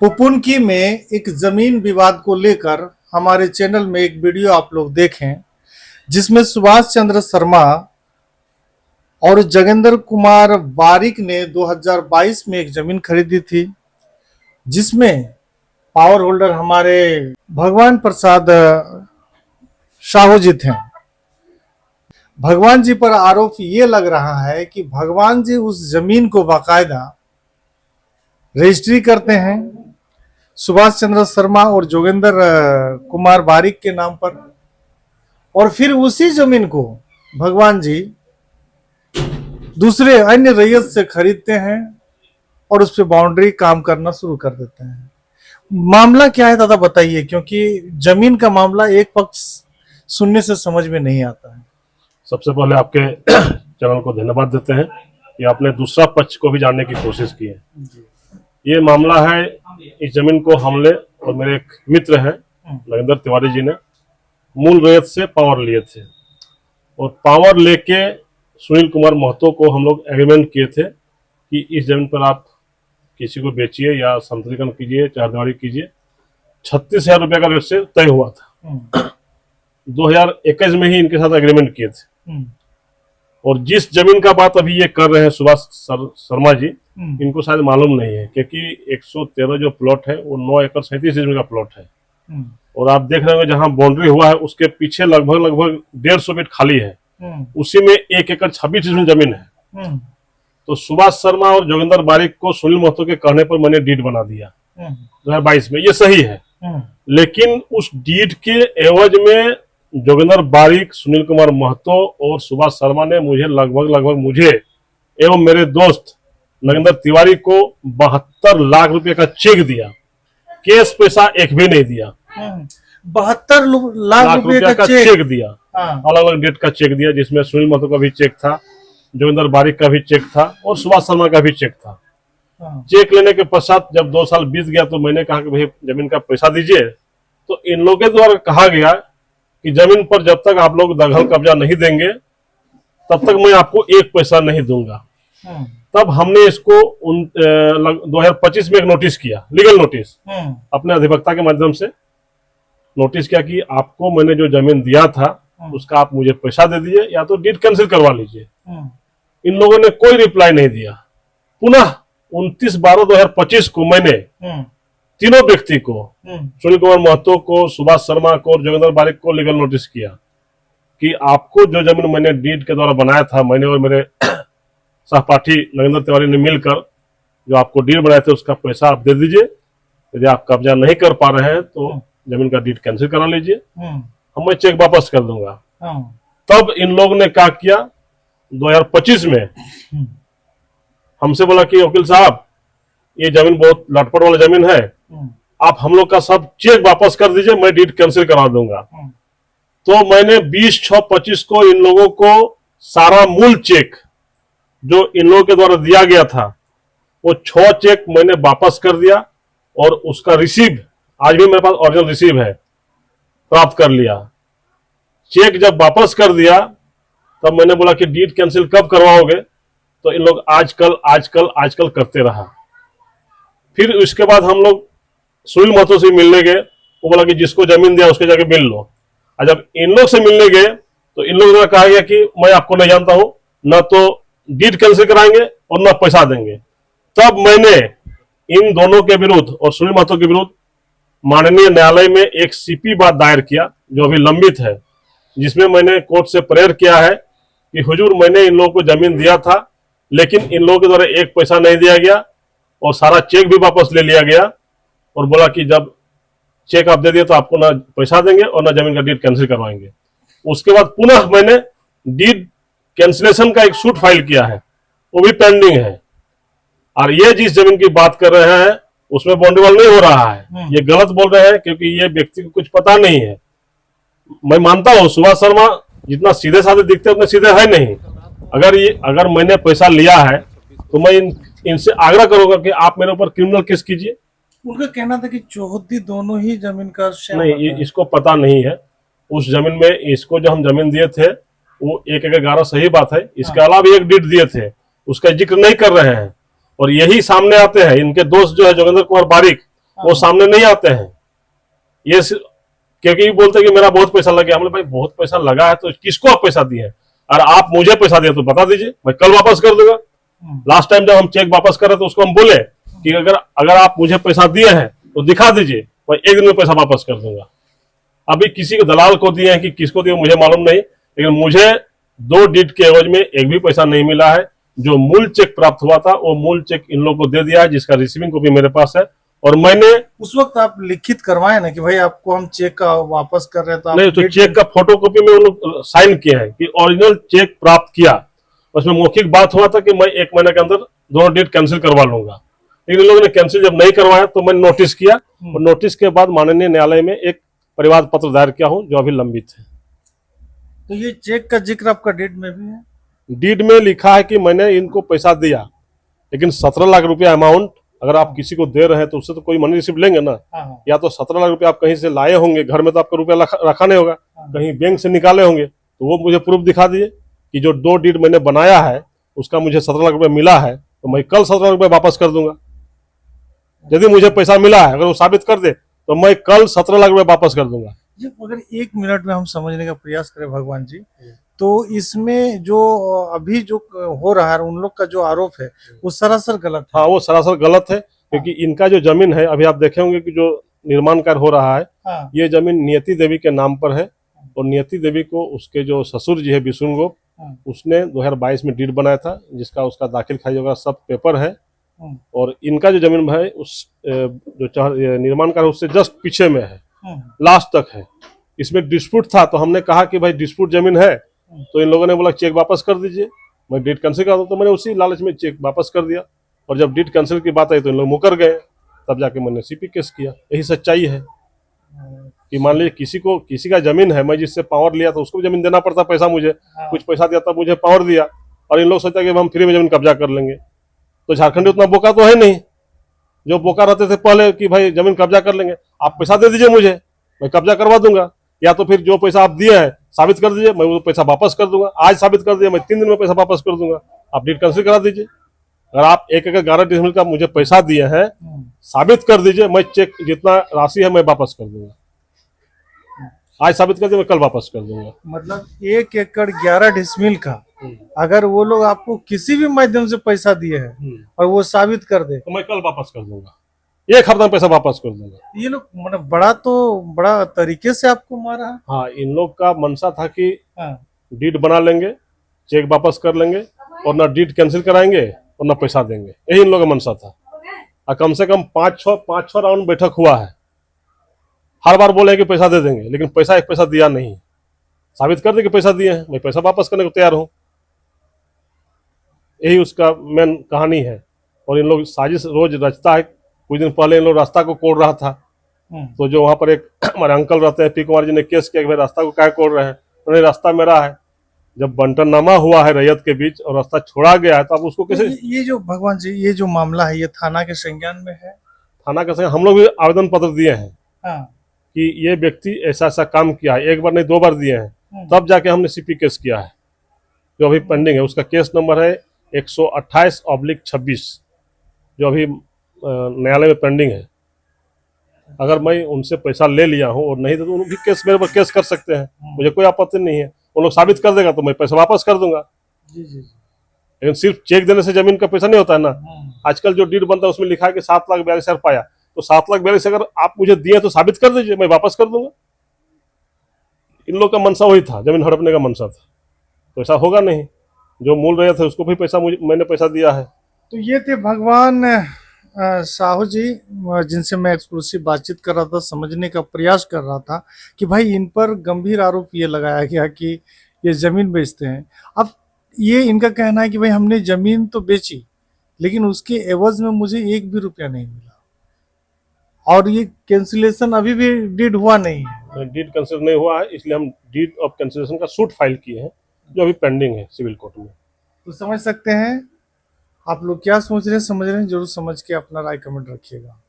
पुपुनकी में एक जमीन विवाद को लेकर हमारे चैनल में एक वीडियो आप लोग देखें, जिसमें सुभाष चंद्र शर्मा और जोगेंद्र कुमार बारिक ने 2022 में एक जमीन खरीदी थी, जिसमें पावर होल्डर हमारे भगवान प्रसाद साहू जी थे। भगवान जी पर आरोप ये लग रहा है कि भगवान जी उस जमीन को बाकायदा रजिस्ट्री करते हैं सुभाष चंद्र शर्मा और जोगेंद्र कुमार बारिक के नाम पर, और फिर उसी जमीन को भगवान जी दूसरे अन्य रैयत से खरीदते हैं और उस पर बाउंड्री काम करना शुरू कर देते हैं। मामला क्या है दादा बताइए, क्योंकि जमीन का मामला एक पक्ष सुनने से समझ में नहीं आता है। सबसे पहले आपके चैनल को धन्यवाद देते हैं कि आपने दूसरा पक्ष को भी जानने की कोशिश की है। ये मामला है, इस जमीन को हमले और मेरे एक मित्र हैं नरेंद्र तिवारी जी ने मूल रैयत से पावर लिए थे, और पावर लेके सुनील कुमार महतो को हम लोग एग्रीमेंट किए थे कि इस जमीन पर आप किसी को बेचिए या संतरीकरण कीजिए, चारदीवारी कीजिए। 36,000 रुपये का रेट से तय हुआ था। 2021 में ही इनके साथ एग्रीमेंट किए थे। और जिस जमीन का बात अभी ये कर रहे हैं सुभाष शर्मा जी, इनको शायद मालूम नहीं है, क्योंकि 113 जो प्लॉट है वो 9 एकड़ 37 डिसमिल का प्लॉट है। और आप देख रहे होंगे जहां बाउंड्री हुआ है उसके पीछे लगभग 150 फीट खाली है, उसी में 1 एकड़ 26 डिसमिल जमीन है। तो सुभाष शर्मा और जोगेंद्र बारिक को सुनील महतो के कहने पर मैंने डीड बना दिया 2022 में। ये सही है, लेकिन उस डीड के एवज में जोगेंद्र बारिक, सुनील कुमार महतो और सुभाष शर्मा ने मुझे लगभग मुझे एवं मेरे दोस्त नरेंद्र तिवारी को 72 लाख रुपए का चेक दिया। कैश पैसा एक भी नहीं दिया। 72 लाख रुपए का चेक दिया। अलग अलग डेट का चेक दिया, जिसमें सुनील महतो का भी चेक था, जोगेंद्र बारिक का भी चेक था और सुभाष शर्मा का भी चेक था। चेक लेने के पश्चात जब 2 साल बीत गया तो मैंने कहा कि भाई जमीन का पैसा दीजिए। तो इन लोगों के द्वारा कहा गया कि जमीन पर जब तक आप लोग दखल कब्जा नहीं देंगे तब तक मैं आपको एक पैसा नहीं दूंगा। तब हमने इसको 2025 में एक नोटिस किया, लीगल नोटिस, अपने अधिवक्ता के माध्यम से नोटिस किया कि आपको मैंने जो जमीन दिया था उसका आप मुझे पैसा दे दीजिए या तो डीड कैंसिल करवा लीजिए। इन लोगों ने कोई रिप्लाई नहीं दिया। पुनः 29/12/2025 को मैंने तीनों व्यक्ति को, सुनील कुमार महतो को, सुभाष शर्मा को और जोगेंद्र बारिक को लीगल नोटिस किया कि आपको जो जमीन मैंने डीड के द्वारा बनाया था, मैंने और मेरे सहपाठी नरेंद्र तिवारी ने मिलकर जो आपको डीड बनाए थे उसका पैसा आप दे दीजिए। यदि आप कब्जा नहीं कर पा रहे हैं तो जमीन का डीड कैंसिल करा लीजिए, मैं चेक वापस कर दूंगा। तब इन लोगों ने क्या किया, 2025 में हमसे बोला कि वकील साहब ये जमीन बहुत लटपट वाला जमीन है, आप हम लोग का सब चेक वापस कर दीजिए, मैं डीड कैंसिल करा दूंगा। तो मैंने 20/6/25 को इन लोगों को सारा मूल चेक जो इन लोगों के द्वारा दिया गया था वो 6 चेक मैंने वापस कर दिया, और उसका रिसीव आज भी मेरे पास ओरिजिनल रिसीव है, प्राप्त कर लिया। चेक जब वापस कर दिया तब मैंने बोला कि डीड कैंसिल कब करवाओगे, तो इन लोग आजकल करते रहा। फिर उसके बाद हम लोग सुनील महतो से मिलने गए, वो बोला कि जिसको जमीन दिया उसके जाके मिल लो। और जब इन लोग से मिलने गए तो इन लोगों ने कहा गया कि मैं आपको नहीं जानता हूं, न तो डीड कैंसिल कराएंगे और न पैसा देंगे। तब मैंने इन दोनों के विरुद्ध और सुनील महतो के विरुद्ध माननीय न्यायालय में एक सीपी बात दायर किया जो अभी लंबित है, जिसमें मैंने कोर्ट से प्रेयर किया है कि हुजूर मैंने इन लोगों को जमीन दिया था, लेकिन इन लोगों के द्वारा एक पैसा नहीं दिया गया और सारा चेक भी वापस ले लिया गया, और बोला कि जब चेक आप दे दिए तो आपको ना पैसा देंगे और ना जमीन का डीड कैंसिल करवाएंगे। उसके बाद पुनः मैंने डीड कैंसिलेशन का एक सूट फाइल किया है, वो भी पेंडिंग है। और ये जिस जमीन की बात कर रहे हैं उसमें बाउंड्री नहीं हो रहा है, ये गलत बोल रहे हैं, क्योंकि ये व्यक्ति को कुछ पता नहीं है। मैं मानता हूं सुभाष शर्मा जितना सीधे साधे दिखते उतने सीधे है नहीं। अगर मैंने पैसा लिया है तो मैं इनसे आग्रह करूंगा कि आप मेरे ऊपर क्रिमिनल केस कीजिए। उनका कहना था कि चौहद्दी दोनों ही जमीन का नहीं, इसको पता नहीं है। उस जमीन में इसको जो हम जमीन दिए थे वो 1 एकड़ 11 सही बात है, इसके अलावा एक डीड दिए थे, उसका जिक्र नहीं कर रहे हैं। और यही सामने आते हैं इनके दोस्त जो है जोगेंद्र कुमार बारिक, वो सामने नहीं आते हैं। ये क्योंकि बोलते हैं कि मेरा बहुत पैसा लग गया। हमने भाई बहुत पैसा लगा है तो किसको आप पैसा दिए हैं? और आप मुझे पैसा दिए तो बता दीजिए, मैं कल वापस कर दूंगा। लास्ट टाइम जब हम चेक वापस कर रहे तो उसको हम बोले कि अगर आप मुझे पैसा दिए हैं तो दिखा दीजिए, मैं एक दिन में पैसा वापस कर दूंगा। अभी किसी को दलाल को दिए हैं कि किसको दिए मुझे मालूम नहीं, लेकिन मुझे 2 डीड के एवज में एक भी पैसा नहीं मिला है। जो मूल चेक प्राप्त हुआ था वो मूल चेक इन लोगों को दे दिया है, जिसका रिसीविंग कॉपी मेरे पास है। और मैंने उस वक्त आप लिखित करवाए ना कि भाई आपको हम चेक का वापस कर रहे हैं, तो आप नहीं तो चेक का फोटो कॉपी में उन लोग साइन किए हैं कि ओरिजिनल चेक प्राप्त किया। उसमें मौखिक बात हुआ था कि मैं 1 महीने के अंदर दोनों डेट कैंसिल करवा लूंगा, लेकिन इन लोगों ने कैंसिल जब नहीं करवाया तो मैंने नोटिस किया, और नोटिस के बाद माननीय न्यायालय में एक परिवाद पत्र दायर किया हूं जो अभी लंबित है। तो ये चेक का जिक्र आपका डेट में भी है? डीड में लिखा है कि मैंने इनको पैसा दिया, लेकिन 17 लाख रुपया अमाउंट अगर आप किसी को दे रहे हैं तो उससे तो कोई मनी रिसिप्ट लेंगे ना। या तो 17 लाख रुपया आप कहीं से लाए होंगे, घर में तो आपका रुपया रखा नहीं होगा, कहीं बैंक से निकाले होंगे, तो वो मुझे प्रूफ दिखा दीजिए कि जो 2 डीड मैंने बनाया है उसका मुझे 17 लाख रुपया मिला है, तो मैं कल 17 लाख रुपया वापस कर दूंगा। यदि मुझे पैसा मिला है, अगर वो साबित कर दे तो मैं कल 17 लाख रुपया वापस कर दूंगा। जी, अगर 1 मिनट में हम समझने का प्रयास करें भगवान जी, तो इसमें जो अभी जो हो रहा है, उन लोग का जो आरोप है वो सरासर गलत है। हाँ, वो सरासर गलत है, क्योंकि इनका जो जमीन है अभी आप देखे होंगे कि जो निर्माण कार्य हो रहा है, ये जमीन नियति देवी के नाम पर है। और नियति देवी को उसके जो ससुर जी है विष्णुगोप, उसने 2022 में डीड बनाया था, जिसका उसका दाखिल खारिज वगैरह सब पेपर है। और इनका जो जमीन है उस जो निर्माण कार्य उससे जस्ट पीछे में है, लास्ट तक है। इसमें डिस्प्यूट था, तो हमने कहा कि भाई डिस्प्यूट जमीन है, तो इन लोगों ने बोला चेक वापस कर दीजिए, मैं डीड कैंसिल कर दूं, तो मैंने उसी लालच में चेक वापस कर दिया। और जब डीड कैंसिल की बात आई तो इन लोग मुकर गए, तब जाके मैंने सीपी केस किया। यही सच्चाई है कि मान लीजिए किसी का जमीन है, मैं जिससे पावर लिया तो उसको जमीन देना पड़ता पैसा मुझे, कुछ पैसा दिया तब मुझे पावर दिया, और इन लोग सोचा कि हम फ्री में जमीन कब्जा कर लेंगे। तो झारखंड उतना बोका तो है नहीं, जो बोका रहते थे पहले कि भाई जमीन कब्जा कर लेंगे, आप पैसा दे दीजिए मुझे, मैं कब्जा करवा दूंगा, या तो फिर जो पैसा आप दिए हैं साबित कर दीजिए, मैं वो पैसा वापस कर दूंगा। आज साबित कर दिया, मैं 3 दिन में पैसा वापस कर दूंगा, आप डीड कैंसिल करा दीजिए। अगर आप 1 एकड़ 11 डिसमिल का मुझे पैसा दिए हैं, साबित कर दीजिए, मैं चेक जितना राशि है मैं वापस कर दूंगा। आज साबित कर दिया, मैं कल वापस कर दूंगा। मतलब 1 एकड़ 11 डिसमिल का अगर वो लोग आपको किसी भी माध्यम से पैसा दिए हैं और वो साबित कर दे, तो मैं कल वापस कर दूंगा, 1 हफ्ता में पैसा वापस कर दूंगा। ये लोग मतलब बड़ा तरीके से आपको मारा है। हाँ, इन लोग का मनसा था कि डीड बना लेंगे, चेक वापस कर लेंगे, और ना डीड कैंसिल कराएंगे और ना पैसा देंगे, यही इन लोगों का मनसा था। और कम से कम 5-6 राउंड बैठक हुआ है, हर बार बोले कि पैसा दे देंगे, लेकिन पैसा 1 पैसा दिया नहीं। साबित कर दे कि पैसा दिए हैं, मैं पैसा वापस करने को तैयार हूं। यही उसका मेन कहानी है। और इन लोग साजिश रोज रचता है। कुछ दिन पहले इन लोग रास्ता को कोड़ रहा था, तो जो वहां पर एक हमारे अंकल रहते हैं पी कुमार जी ने केस किया कि भाई रास्ता को क्या कोड़ रहे हैं, उन्हें रास्ता मेरा है। जब बंटननामा हुआ है रैयत के बीच और रास्ता छोड़ा गया है, तो अब उसको कैसे? ये जो भगवान जी, ये जो मामला है ये थाना के संज्ञान में है? थाना के संज्ञान हम लोग भी आवेदन पत्र दिए हैं कि ये व्यक्ति ऐसा ऐसा काम किया है, 1 बार नहीं 2 बार दिए हैं, तब जाके हमने सीपी केस किया है, जो अभी पेंडिंग है। उसका केस नंबर है 128/26, जो अभी न्यायालय में पेंडिंग है। अगर मैं उनसे पैसा ले लिया हूं और नहीं तो उन भी केस मेरे पर केस कर सकते हैं, मुझे कोई आपत्ति नहीं है। उन लोग साबित कर देगा तो मैं पैसा वापस कर दूंगा। लेकिन सिर्फ चेक देने से जमीन का पैसा नहीं होता है ना। आजकल जो डीड बनता है उसमें लिखा है कि 7,42,000 पाया, तो 7,42,000 अगर आप मुझे दिए तो साबित कर दीजिए, मैं वापस कर दूंगा। इन लोग का मनसा वही था, जमीन हड़पने का मनसा था, तो ऐसा होगा नहीं। जो मूल रहे थे उसको भी पैसा मैंने पैसा दिया है। तो ये थे भगवान साहू जी, जिनसे मैं एक्सक्लूसिव बातचीत कर रहा था, समझने का प्रयास कर रहा था कि भाई इन पर गंभीर आरोप ये लगाया गया कि ये जमीन बेचते हैं। अब ये इनका कहना है कि भाई हमने जमीन तो बेची, लेकिन उसके एवज में मुझे 1 भी रुपया नहीं मिला, और ये कैंसिलेशन अभी भी डीड हुआ नहीं है। डीड कैंसिल नहीं हुआ है, इसलिए हम डीड ऑफ कैंसिलेशन का सूट फाइल किए हैं, जो अभी पेंडिंग है सिविल कोर्ट में। तो समझ सकते हैं आप लोग क्या सोच रहे हैं, समझ रहे हैं, जरूर समझ के अपना राय कमेंट रखिएगा।